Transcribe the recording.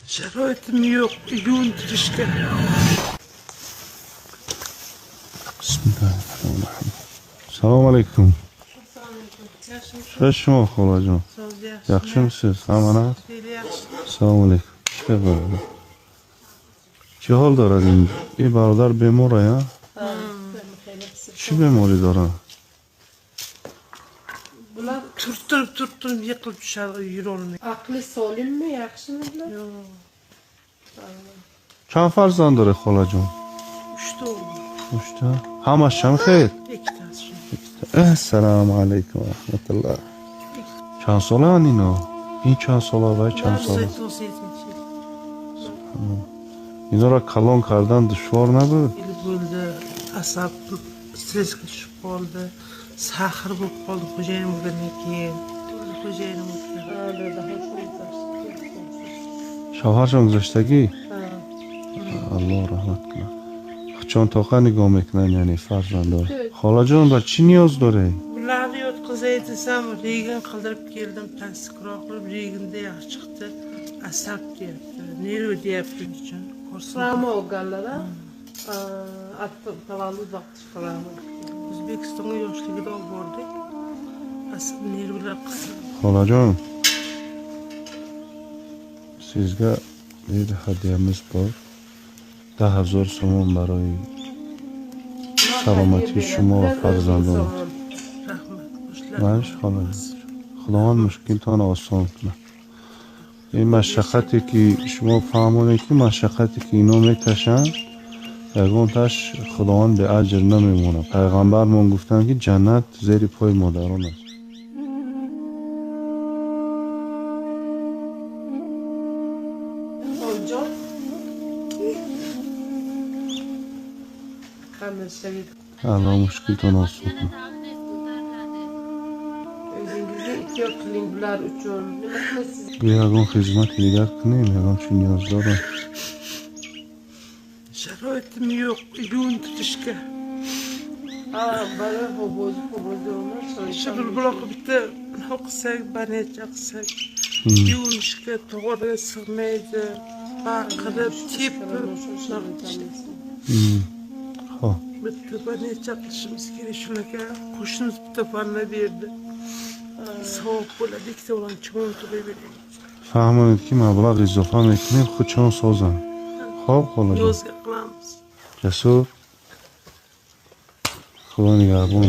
Şeroitim yok. Yuvintirishga. Bismillahirrahmanirrahim. Assalomu alaykum. Xo'shmi xolajon? Yaxshimisiz? Amanat? Assalomu alaykum. Che bo'ladi? Che hol daradim? Barodar bemor ya? Chi bemori dora? Bular turttirib yiqilib tushadi, yurolmaydi. Aqli solimmi, yaxshimi bular? Yo'q. Chand farzand dora xolajon? 3 ta o'g'il. 3 ta. Hammasi ham xayr. 2 tasi. Assalomu alaykum va rahmatulloh. Chand sola nino? In chand sola va chand sola? 97. Inora kalon kardan dushvor nabud? Yil bo'ldi, asab stressga tushib qoldi. Sahr bo'lib qoldi xo'jayinim o'lgandan keyin. Xo'jayinim Shaharjon guzashtagi? Alloh rahmat qilsin. Qachon toqa nigom eknan ya'ni farzandlar. Xolajon bir chi niyoz dore? bularni yotqizay desam, regan qildirib keldim, tasdiqroq qilib reganda yaxshi chiqdi. Asab deyapti, nerv deyapti uchun. Ramo olganlar, tavallud vaqti ramo. O'zbekistonga yoshligida olib bordik. Asab nervlar qisib. Xolajon, sizga bir hadyamiz bor. 10,000 so'm برای سلامتی شما و فرزندان. Rahmat. باش خلاص. خداوند مشکلتان آسان کنه. این مشقتی که شما فهمونید که مشقتی که اینا میکشن یگان تاش خداوند به اجر نمیمونه. پیغمبرمون گفتن که جنت زیر پای مادران است. Allah mushkildan olsun. O'zingizga ehtiyot qiling bular uchun. Nima qilasiz? Bu yagon xizmat digar qiling, yagon shu niyoz dora. Sharoitim yo'q, yuvintirishga. Bari ho'boz olmaz. Shabir buloq bitta hoqsak, banecha qilsak, yuvinishga to'g'ri sig'maydi. Baqirib, tepib, Xo'p. bitta banecha qilishimiz kerak shularga. Qo'shnimiz bitta panna berdi. Savob bo'ladi, ikkita bilan chimon to'lay beradi. فهمونید که مبلغ اضافه میکنیم خود چون سازن. خب خلاص. Yozga qilamiz. جسور. خدا نگهبان.